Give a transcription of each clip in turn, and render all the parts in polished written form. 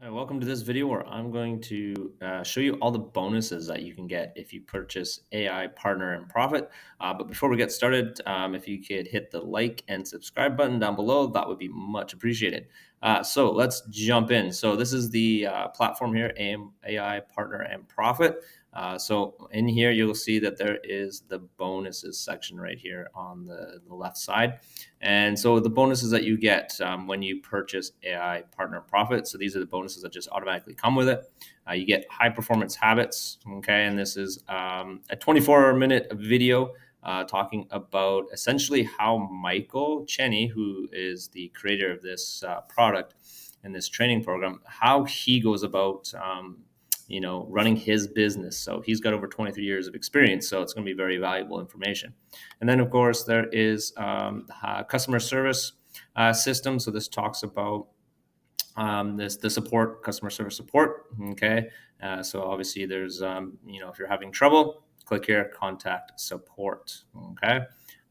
Hi, welcome to this video where I'm going to show you all the bonuses that you can get if you purchase AI Partner and Profit. But before we get started, if you could hit the like and subscribe button down below, that would be much appreciated. So let's jump in. So this is the platform here, AI Partner and Profit. So in here, you'll see that there is the bonuses section right here on the left side. And so the bonuses that you get when you purchase AI Partner Profit. So these are the bonuses that just automatically come with it. You get high performance habits. Okay. And this is a 24-minute video talking about essentially how Michael Cheney, who is the creator of this product and this training program, how he goes about running his business. So he's got over 23 years of experience. So it's going to be very valuable information. And then, of course, there is the customer service system. So this talks about the support, customer service support. Okay. So obviously there's, if you're having trouble, click here, contact support. Okay.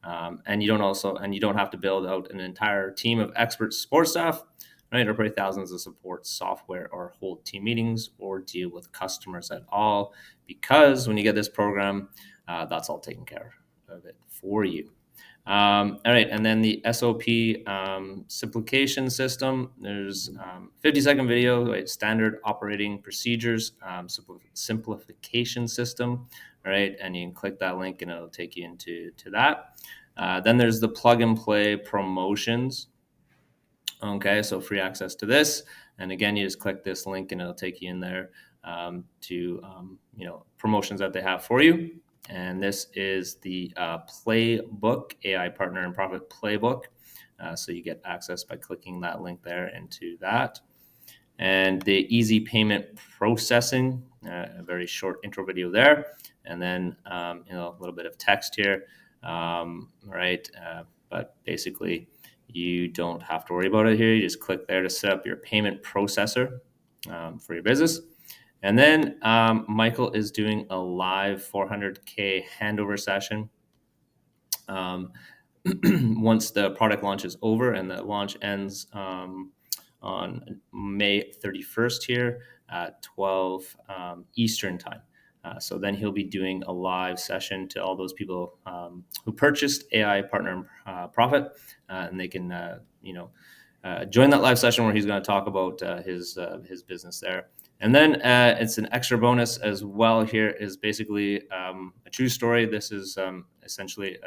And you don't have to build out an entire team of expert support staff, right? Or pay thousands of support software or hold team meetings or deal with customers at all. Because when you get this program, that's all taken care of it for you. All right, and then the SOP simplification system. There's 50-second video, right, standard operating procedures, simplification system. All right, and you can click that link and it'll take you into that. Then there's the plug and play promotions. Okay, so free access to this. And again, you just click this link and it'll take you in there to promotions that they have for you. And this is the playbook, AI Partner and Profit playbook. So you get access by clicking that link there into that. And the easy payment processing, a very short intro video there. And then, a little bit of text here, right? But basically, you don't have to worry about it here. You just click there to set up your payment processor for your business. And then Michael is doing a live 400K handover session once the product launch is over, and the launch ends on May 31st here at 12 Eastern time. So then he'll be doing a live session to all those people who purchased AI Partner Profit, and they can join that live session where he's going to talk about his business there. And then it's an extra bonus as well. Here is basically a true story. This is essentially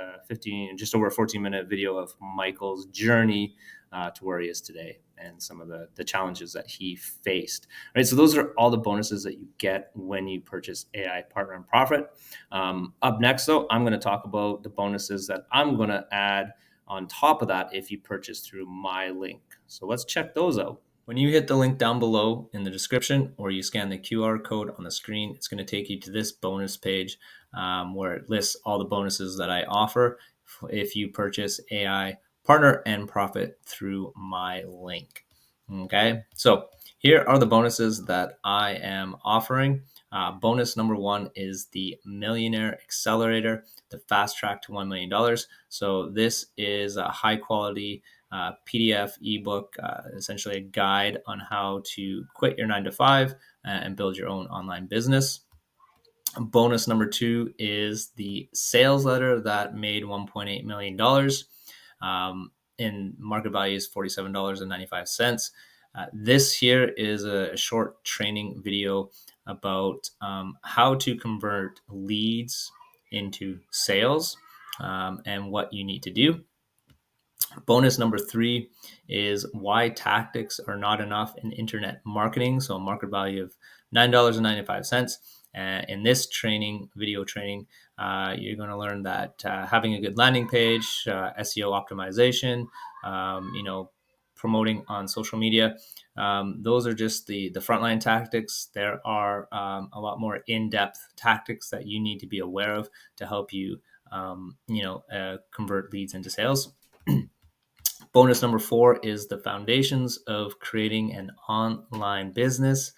just over a 14-minute video of Michael's journey to where he is today and some of the challenges that he faced. Right. So those are all the bonuses that you get when you purchase AI Partner and Profit. Up next, though, I'm going to talk about the bonuses that I'm going to add on top of that if you purchase through my link. So let's check those out. When you hit the link down below in the description or you scan the QR code on the screen, it's going to take you to this bonus page where it lists all the bonuses that I offer if you purchase AI Partner and Profit through my link. Okay, so here are the bonuses that I am offering. Bonus number one is the Millionaire Accelerator, the fast track to $1 million. So this is a high quality PDF ebook, essentially a guide on how to quit your 9 to 5 and build your own online business. Bonus number two is the sales letter that made $1.8 million. In market value is $47.95. This here is a short training video about how to convert leads into sales and what you need to do. Bonus number three is why tactics are not enough in internet marketing. So a market value of $9.95. In this video training, you're going to learn that having a good landing page, SEO optimization, promoting on social media, those are just the frontline tactics. There are a lot more in-depth tactics that you need to be aware of to help you, convert leads into sales. Bonus number four is the foundations of creating an online business.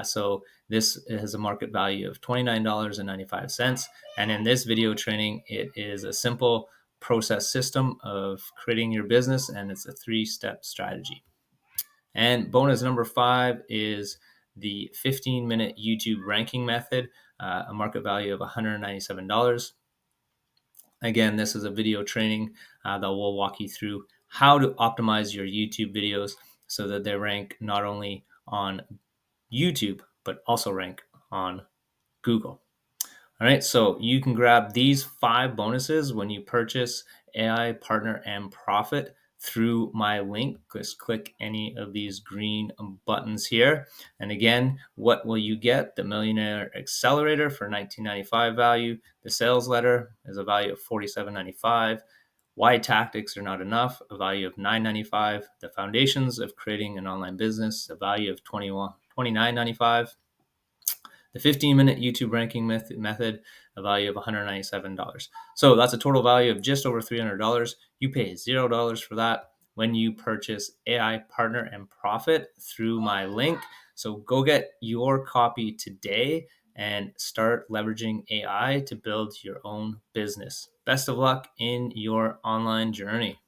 So this has a market value of $29.95. And in this video training, it is a simple process system of creating your business, and it's a 3-step strategy. And bonus number 5 is the 15-minute YouTube ranking method, a market value of $197. Again, this is a video training that will walk you through how to optimize your YouTube videos so that they rank not only on YouTube, but also rank on Google. All right, so you can grab these 5 bonuses when you purchase AI Partner and Profit through my link. Just click any of these green buttons here. And again, what will you get? The Millionaire Accelerator for $19.95 value. The sales letter is a value of $47.95. Why tactics are not enough, a value of $9.95. The foundations of creating an online business, a value of $29.95. The 15-minute YouTube ranking method, a value of $197. So that's a total value of just over $300. You pay $0 for that when you purchase AI Partner and Profit through my link. So go get your copy today and start leveraging AI to build your own business. Best of luck in your online journey.